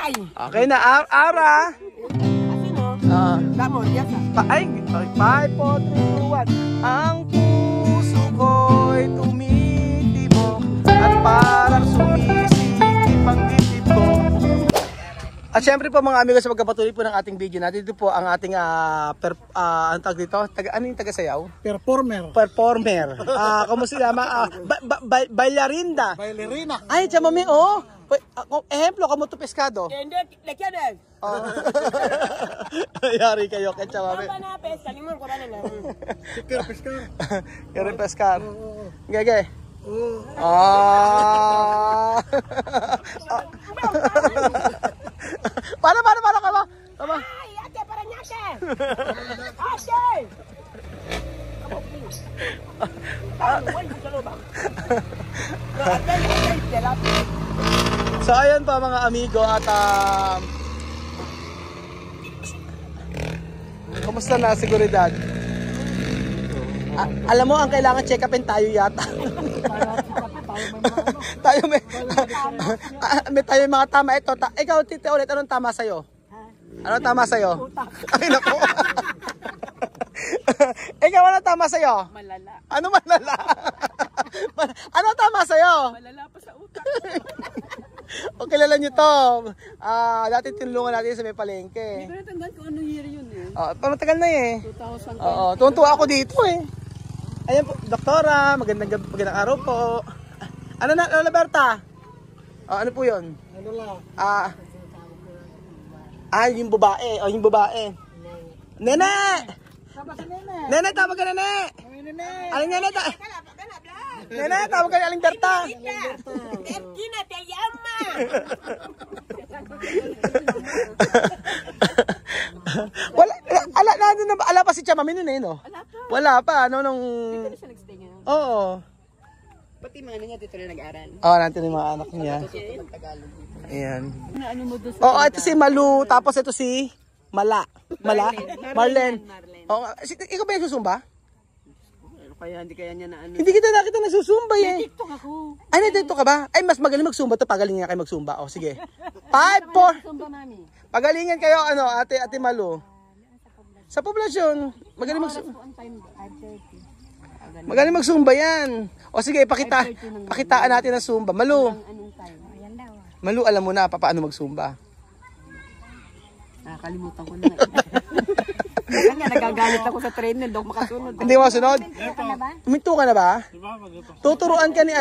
Okay na, Ara. Vamos, ya está. Ay, 5, 4, 3, 2, 1. Ang puso ko'y tumitibok at parang sumisikip ang dibdib ko. At syempre po mga amigo, sa pagkapatuloy po ng ating video natin, dito po ang ating ang tag dito, ano yung taga-sayaw? Performer. Kumusta naman? Bailarina. Bailarina. Ay, chamami, oh. Ejemplo, kamu to pescado. Hindi, lagyan na. Yari kayo, kay chamami. Tama na, pesca. Limon ko ba na lang? Sikir, pescar. Kaya pescar. Gage. Para ka ba? Tama. Ay, ate, para niya ate. Ate! So ayun pa mga amigo at kumusta na seguridad? Alam mo ang kailangan check upin tayo yata. tayo may mga tama ito. Ikaw titi ulit, anong tama sa'yo? Anong tama sa'yo? Ay nako. Ikaw anong tama sa'yo? Malala. Ano malala? Ano tama sa'yo? Malala pa sa utak. O kilala nyo to. Dati tinulungan natin sa may palengke. Hindi ko natandaan kung anong year yun eh. Parang tagal na eh. 2000. Oo, tuwan-tuwa ako dito eh. Ayan po, doktora, magandang araw po. Ano na, Lola Berta? Ano po yun? Ano lang? Yung babae. Yung babae. Nene! Sama si Nene. Nene, tawag ka Nene! Nene. Aling Nene, Nene, tawag ka Aling Berta! Erkina, te llama! Ala pa si Chamami nun eh, no? Wala pa, ano nung... Dito na siya nag-stay ngayon. Oo. Pati mga niya dito na nag-aral. Natin yung mga anak niya. Ayan. Ano mo doon sa... Ito si Malu, tapos ito si Mala. Marlene. Ikaw ba yung susumba? Kaya hindi kaya niya na ano. Hindi kita nakita nagsusumba eh. TikTok ako. Ay, nandito ka ba? Ay, mas magaling magsumba to. Pagalingan nga kayo magsumba. Sige. 5, 4. Sumba mami. Pagalingan kayo, ate Malu. Sa poblasyon, magaling magsumba. Magaling magsumba yan. Sige, pakitaan natin ang sumba. Malu. Malu, alam mo na paano magsumba. Nakakalimutan ko na. Kanya nagagalit ako sa trainer, daw makasunod. Hindi mo masunod? Uminto ka na ba? Tuturuan ka ni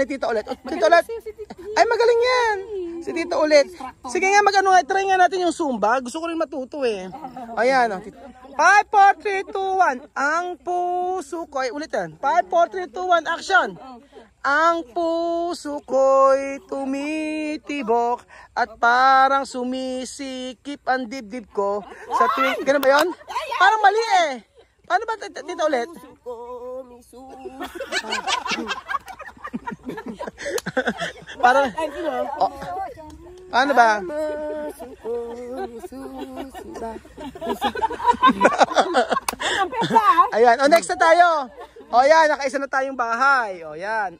Tita ulit. Tita ulit. Ay, magaling yan. Si Tita ulit. Sige nga, try nga natin yung Zumba. Gusto ko rin matuto eh. Ayan. 5, 4, 3, 2, 1. Ang puso ko. Ulit yan. 5, 4, 3, 2, 1. Action. Ang puso ko'y tumitibok at parang sumisikip ang dibdib ko sa tuwing... Ganun ba yun? Parang mali eh. Paano ba Tita ulit? Parang... Paano ba? Ayan. Next na tayo. Yan, nakaisa na tayong bahay. Yan.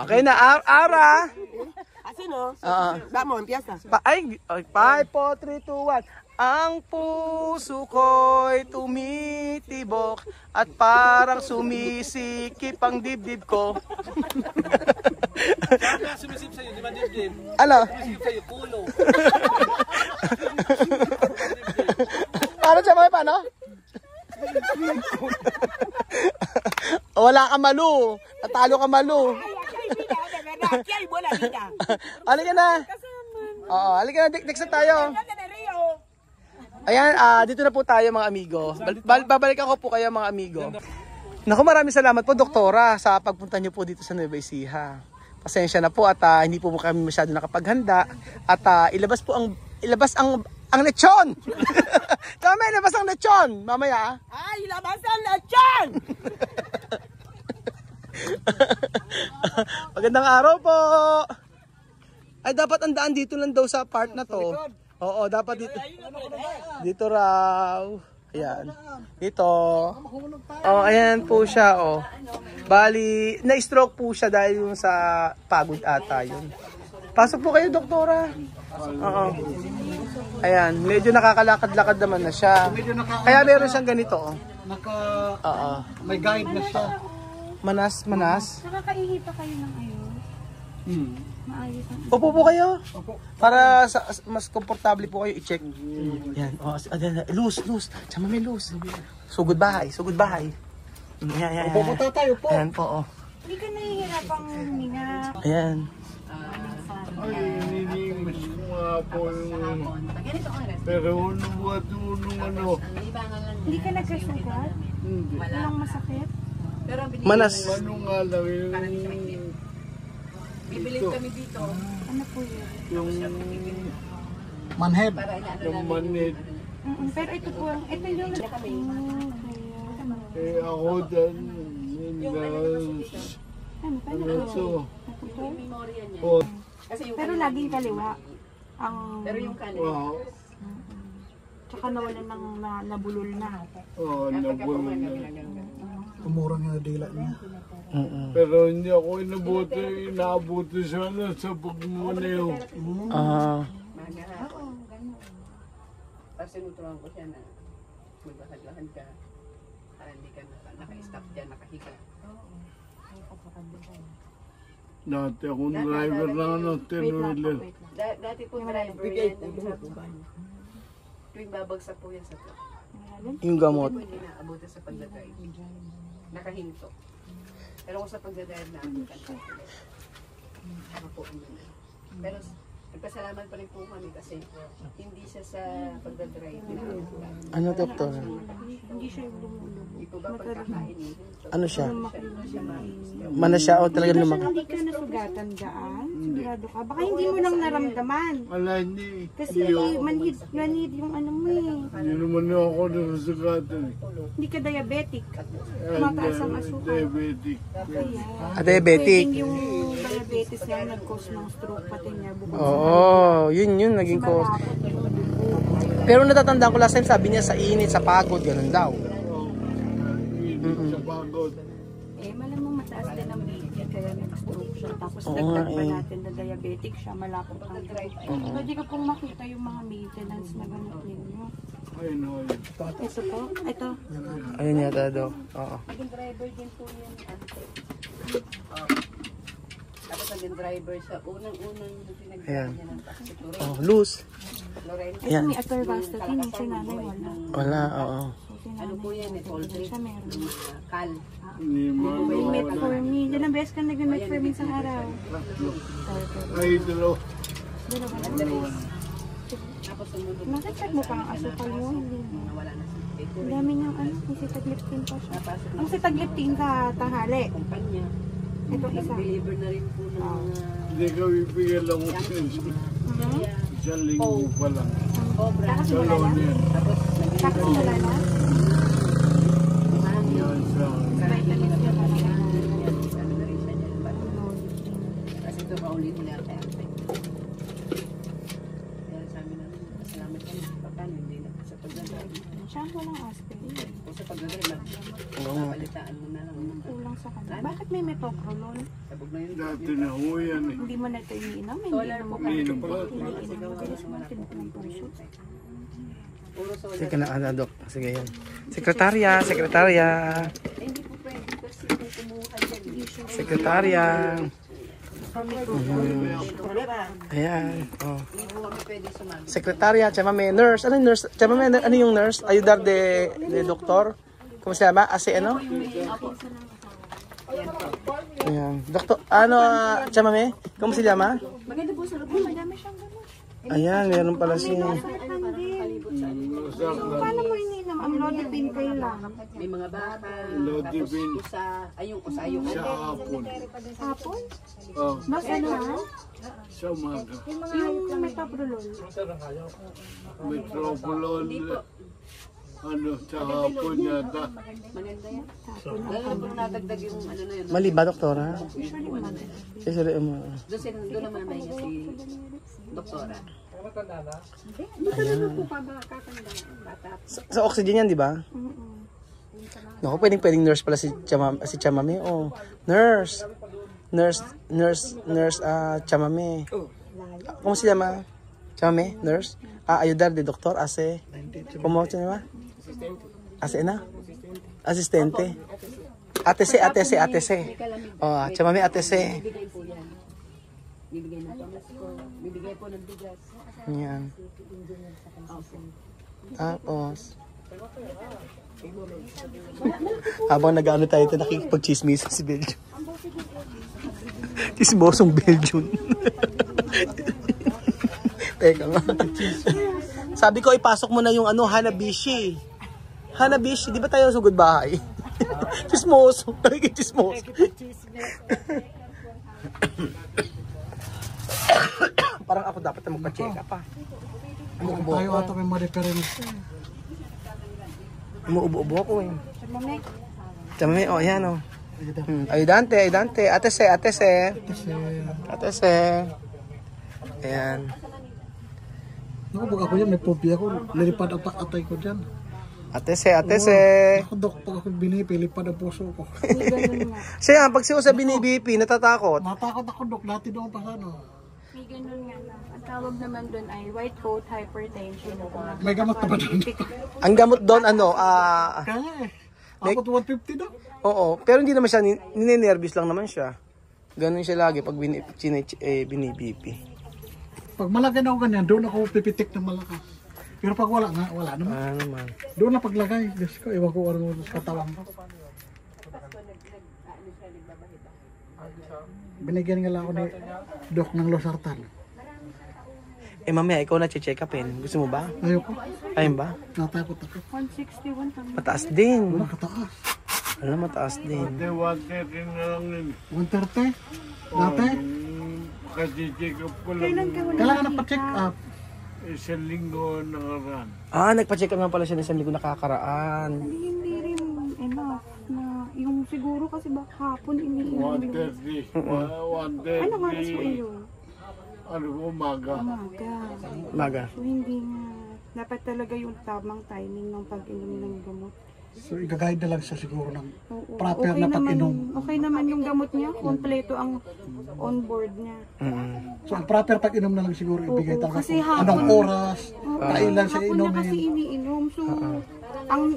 Okay na, Ara. Así no. Vamos, empieza. 5, 4, 3, 2, 1. Ang puso ko'y tumitibok at parang sumisikip ang dibdib ko. Sumisip sa'yo, di ba dibdib? Ano? Sumisip sa'yo, pulo. Paano siya mga paano? Wala ka Malu. Natalo ka Malu. Halika na. Halika na. Next na tayo. Ayan, dito na po tayo mga amigo. Babalik ako po kayo mga amigo. Naku, maraming salamat po doktora sa pagpunta niyo po dito sa Nueva Ecija. Pasensya na po at hindi po kami masyado nakapaghanda at ilabas ang lechon. Tama, ilabas ang lechon mamaya. Ay, ilabas ang lechon. Magandang araw po. Ay, dapat ang daan dito lang daw sa part na to. Oo, dapat dito. Dito raw. Ayan. Dito. Ayan po siya, Bali, na-stroke po siya dahil yung sa pagod ata yun. Pasok po kayo, doktora. Oo. Ayan, medyo nakakalakad-lakad naman na siya. Kaya meron siyang ganito, oh. Oo. May guide na siya. Manas. Nakakaihi pa kayo ng ayos. Maayos ang Upo po kayo. Para mas komportable po kayo i-check. Yan. Oh, loose. Tsama may loose. Sugod bahay. Yan. Upo po tayo po. Ayan po, oh. Hindi ka nahihirapang huminga. Ayan. Ay, ninimis ko nga po yung... Pero ano, Hindi ka nagkasugat? hindi. Walang masakit? Manas. Ano nga lang yung... Bibilin kami dito. Ano po yun? Yung... Manhead. Yung manid. Pero ito po, ito yung... Eh ako dyan, Ano, paano ano po? to? Memorya niya. Oh, Kasi yung Pero laging kaliwa. Ang... pero yung kanan. wow. Tsaka nawalan ng nabulol na. Oh, nabulong na. Umurang yung dila niya. Pero hindi ako inaabuti sana sa pagmamaneho. Tapos sinuturuan ko siya na maglakad-lakad ka para hindi ka naka-stop dyan, nakahiga. Dati akong driver ng ten-wheeler. Dati po driver yan. Tuwing babagsak po yan sa truck. Yung gamot. Hindi na abutin sa pagdadrive. Nakahinto. Pero kung sa pagdadrive na abutan ka. Nakapuan yun. Pero nagpasalamat pa rin po kami kasi hindi siya sa pagdadrive. Ano, doktor? Hindi siya yung lumulog. Hindi po ba pagkakain eh. Ano siya? Manas siya o talagang lumang? Hindi ka nasugatan daan? Sigurado ka? Baka hindi mo lang naramdaman. Wala, hindi. Kasi manhid yung ano mo eh. Hindi naman ako nasasagatan eh. Hindi ka diabetic. Mataas ang asukal. Diabetic. Diabetic. Pwedeng yung diabetes niya nag-cause ng stroke pati niya. Bukod Oo, yun naging cause. Pero natatandaan ko last time sabi niya sa init, sa pagod, ganun daw. Sa pagod. eh, malamang mataas din ang BP kaya nag-stroke siya. Tapos Oo dagdag pa nga, eh. natin na diabetic siya, malapot ang drive. Pwede ka pong makita yung mga maintenance na ganit ninyo. Ayun, ayun. Ito po, ito. Ayun yata daw. Oo. Naging driver din po yan. Tapos naging driver sa unang-unang pinagdaan niya ng taxi to Ren. Oh, loose. Lorraine. Ito may atorvastatin, yung si nanay wala. Wala, oo. So, si Ano po yan eh, poultry. siya meron. Kal. Hindi mo May metformin. Ilang beses ka nag-metformin sa araw? ay dalawa. Dalawa na. Andres. Tapos sumunod. Nakacheck mo pa ang asukal mo? Hindi mo. Nawala na si Peter. Ang dami niyang ano, may sitagliptin pa siya. Napasok Ang sitagliptin sa tanghali. kumpanya. Ito isa. Nag-deliver na rin po ng mga Hindi ka bibigyan lang ko isang linggo pa lang. cobra. Nakasimula na? Yan. Tapos Nakasimula na? Yan sa... Vitamins ka pa na. ano na rin siya dyan. Kasi ito paulit nila kaya. Kaya sabi namin, salamat kami. Paano hindi na sa pagdadrive. Shampoo lang aspirin. Kung sa pagdadrive, napalitaan mo na lang. Kulang sa kanila. Bakit may metoprolol? Sabog na yun. Dati na ho yan eh. Hindi mo na ito iniinom? Hindi mo pa. Iniinom pa. Iniinom mo. Bilis mo natin ng puso. Puro solar. Sige na, ano, dok. Sige yan. Sekretarya. Eh, hindi po pwede kasi kung kumuha dyan. Sekretarya. Ayan. Oh. Hindi po kami pwede sumama. Sekretarya, chamame, nurse. Ano yung nurse? Chamame, ano yung nurse? Ayudar de doktor? ¿Cómo se llama? Ase, ano? Ayan. Doktor, ano, chamame? ¿Cómo se llama? Maganda po sa loob. Madami siyang gano'n. Ayan, meron pala si... Paano mo iniinom? Ang Lodipine kayo lang. May mga baka, Lodipin. tapos usa, ay yung usa, yung Sa hapon. Hapon? Oh, Mas ano ha? sa umaga. Yung metoprolol. Metropolol. Ano, sa hapon yata. maganda yan. Lalo na kung nadagdag yung ano na yun. Mali ba, doktora? Sisiri mo. Doon naman may si doktora. Sa oxygen yan, di ba? Naku, pwedeng nurse pala si Chamame. Oh, nurse, Chamame. ¿Cómo se llama? Mami, nurse. Ayudar de doktor, ase. ¿Cómo se llama? Ase na? Asistente. ATC. Oh, mami, ATC. Bibigay po yan. Bibigay ng pamasko. Bibigay po ng bigas. Yan. Tapos, habang nag-ano tayo ito, nakikipag-chismis si Belgium. Chismosong Belgium. Teka nga. Sabi ko, ipasok mo na yung Hanabishi. Hanabishi, di ba tayo sugod bahay? Chismoso. Nakikichismoso. Parang ako dapat na magpa-check up pa. Tayo ata may ma-reference. Umuubo-ubo ako eh. Chamame, oh yan oh. Ayudante. Atese. Ayan. Naku, pag ako yan, may phobia ko. Lilipad ang atay ko dyan. Atese. Ako, Dok, pag ako binipi, lipad ang puso ko. Siya, pag siya sa binibipi, natatakot. Natakot ako, Dok. Dati doon pa sa May ganun nga na. Ang tawag naman doon ay white coat hypertension. May gamot na ba doon? Ang gamot doon, Kaya eh. Ako 150 daw. oo, pero hindi naman siya, ninenervous lang naman siya. Ganun siya lagi pag binibipi. Pag malagay na ako ganyan, doon ako pipitik ng malakas. Pero pag wala nga, wala naman. Naman. Doon na paglagay. Diyos ko, iwan ko ano sa katawan ko. Binigyan nga lang ako ni Doc ng Losartan. Mamaya, ikaw na check upin. Gusto mo ba? Ayoko. Ayun ba? Natakot ako. 161 kami. Mataas din. Wala kataas. Mataas din. Hindi, 130 na lang yun. 130. Dati. Kasi check up ko lang. Kailangan na pa-check up. Isang linggo nakaraan. Nagpa-check up nga pala siya ng isang linggo nakakaraan. Hindi rin enough na yung siguro kasi baka hapon iniinom yung 130. ano oras po 130. yun? Ano po, umaga. Maga. So hindi nga dapat talaga yung tamang timing ng pag-inom ng gamot. So, i-guide na lang siya siguro ng Oo. proper na pag-inom. Okay naman yung gamot niya, kompleto ang on board niya. So, ang proper pag-inom na lang siguro ibigay Oo, talaga. kasi Kung hapon- anong oras, kailan siya Hapon na kasi inumin. iniinom. So ang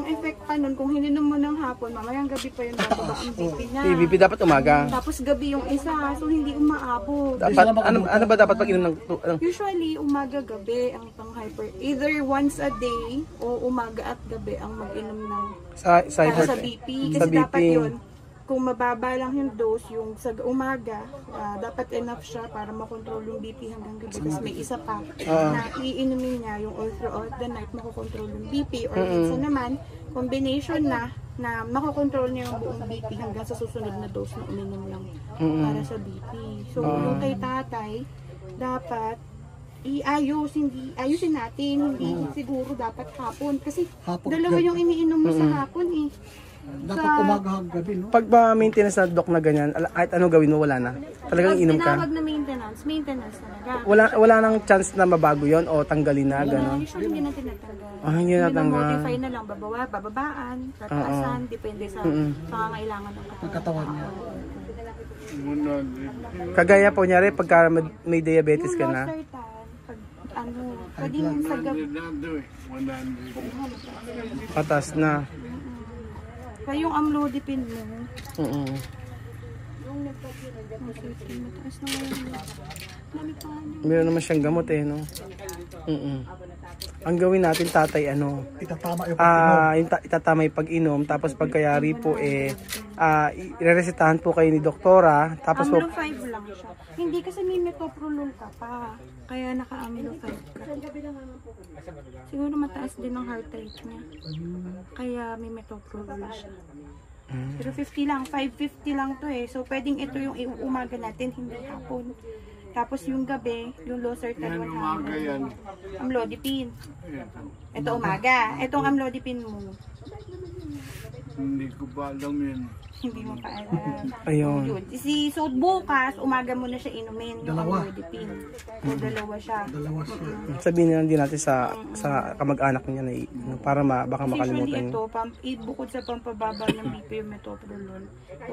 effect pa nun kung hininom mo ng hapon, mamayang gabi pa yun bababa ang BP niya. PVP dapat umaga. Tapos gabi yung isa, so hindi umaabot. Dapat, ano ba dapat pag-inom ng... Usually, umaga-gabi ang pang-hyper. Either once a day o umaga at gabi ang mag-inom ng sa para sa BP. Sa Kasi BP. dapat yun, kung mababa lang yung dose, yung sa umaga, dapat enough siya para makontrol yung BP hanggang gabi. Tapos may isa pa na iinumin niya yung all throughout the night, makokontrol yung BP. Or minsan naman, combination na makokontrol niya yung buong BP hanggang sa susunod na dose na uminom lang para sa BP. So, yung kay tatay, dapat ayusin natin, hindi siguro dapat hapon. Kasi Hapon, dalawa yung iniinom mo sa hapon eh. Dapat umaga gabi, no? Pag ba maintenance na doc na ganyan, kahit ano gawin mo, wala na. Talagang Pag inom ka. tinawag na maintenance talaga. Wala nang chance na mabago yon o tanggalin na, gano'n. Usually hindi natin natanggal. Hindi natanggal. Modify na lang, bababaan, tataasan, depende sa pangangailangan ng katawan. Pagkatawan niya. 100. Kagaya po nyari, pagka may diabetes ka Yung na, losartan, pag pwedeng sa gabi, 100. patas na. kaya yung amlodipine mo, Mm-mm. mataas na ngayon. Dami pa nga niya. Meron naman siyang gamot eh, no? Mm-mm. Ang gawin natin, tatay, Itatama yung pag-inom. itatama yung pag-inom, tapos pagkayari po ireresetahan po kayo ni doktora, tapos po, Amlo 5 lang siya. Hindi kasi may metoprolol ka pa. Kaya naka-amlo 5 ka. Siguro mataas din ang heart rate niya. Kaya may metoprolol siya. Pero 50 lang, 550 lang to eh. So pwedeng ito yung umaga natin, hindi hapon. Tapos yung gabi, yung losartan Yan, umaga yan. amlodipine. Ito umaga. Itong amlodipine mo. Hindi ko pa alam yan. Hindi mo pa alam. Ayun. Yun. So bukas, umaga mo na siya inumin. Dalawa. Yung Amlodipine. So dalawa siya. Dalawa siya. Sabihin na lang din natin sa kamag-anak niya na para baka Kasi usually makalimutan niya. ito, bukod sa pampababa ng BP yung metoprolol,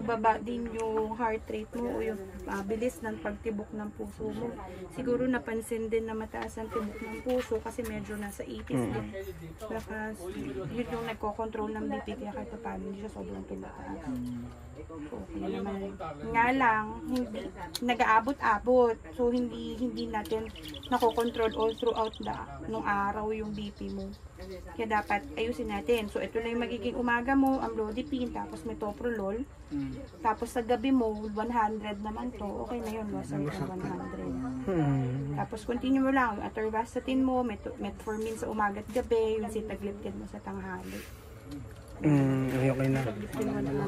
bababa din yung heart rate mo o yung bilis ng pagtibok ng puso mo. Siguro napansin din na mataas ang tibok ng puso kasi medyo nasa 80s din. Baka yun yung nagko-control ng BP kaya kahit paano hindi siya sobrang tumataas. Okay naman. Nga lang, hindi, nag-aabot-abot. So, hindi natin nakokontrol all throughout nung araw yung BP mo. Kaya dapat ayusin natin. So, ito na yung magiging umaga mo, amlodipine, tapos metoprolol. Tapos sa gabi mo, 100 naman to. Okay na yun, wasal ka 100. Tapos continue mo lang, yung atorvastatin mo, metformin sa umaga at gabi, yung sitagliptin mo sa tanghali. Okay na.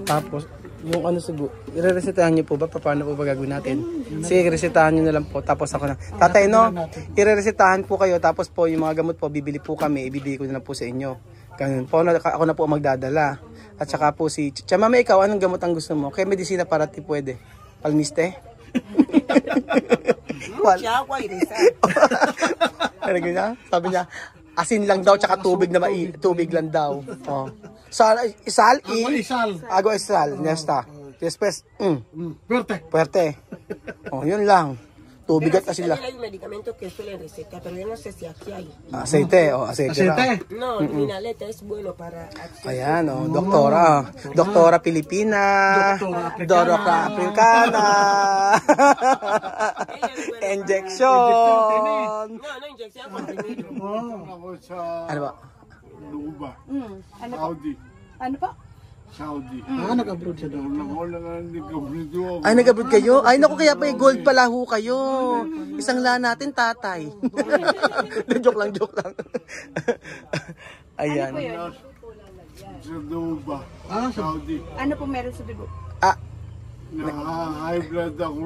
Tapos, yung ano siguro, i-resetahan niyo po ba? Paano po ba gagawin natin? Sige, resetahan niyo na lang po. Tapos ako na. Tatay, no? I-resetahan po kayo. Tapos po, yung mga gamot po, bibili po kami. Ibibigay ko na lang po sa inyo. Ganun po. Ako na po magdadala. At saka po si Mama, ikaw, anong gamot ang gusto mo? Kaya medisina para ti pwede. Palmiste? Sabi niya, asin lang daw, tsaka tubig lang daw. Oh. Isal. Agua isal. Nesta. Después, Puerte. Oh, yun lang. Tubig at asin lang. Hay un medicamento que suelen recetar, pero yo no sé si aquí hay. Aceite, aceite. No, Minaleta es bueno para... Ayan, doktora. Doktora Pilipina. Doktora Africana. Injection. No inyección, comprimido. Ako sa Ano ba? Luba. Ano pa? Saudi. Ano pa? Saudi. Nag-abroad siya daw. Ako lang ang nag-abroad ako. Ay, nag-abroad kayo? Ay, naku, kaya pa gold pala ho kayo. Isang la natin, tatay. joke lang. Ayan. Ano po yun? Sa Luba. Saudi. Ano po meron sa dugo? High blood ako.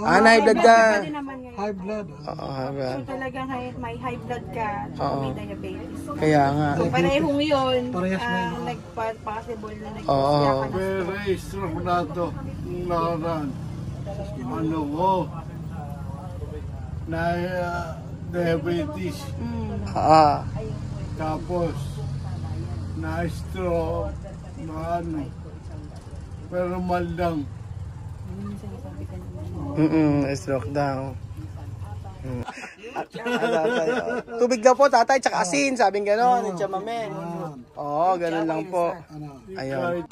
High blood ka. Pwede naman ngayon. High blood. So talagang may high blood ka, may diabetes. Kaya nga. So parehong yun, Parehas na yun. nag-possible na Oo. nag-isya ka na. Pero stroke na ito. Nung nakaraan. Ano ko? Na diabetes. Tapos na stroke. Na ano. Pero maldang. Stroke daw. Tubig daw po, tatay, tsaka asin, sabing gano'n, yung chamameng. Oo, ganun lang po. Ayun.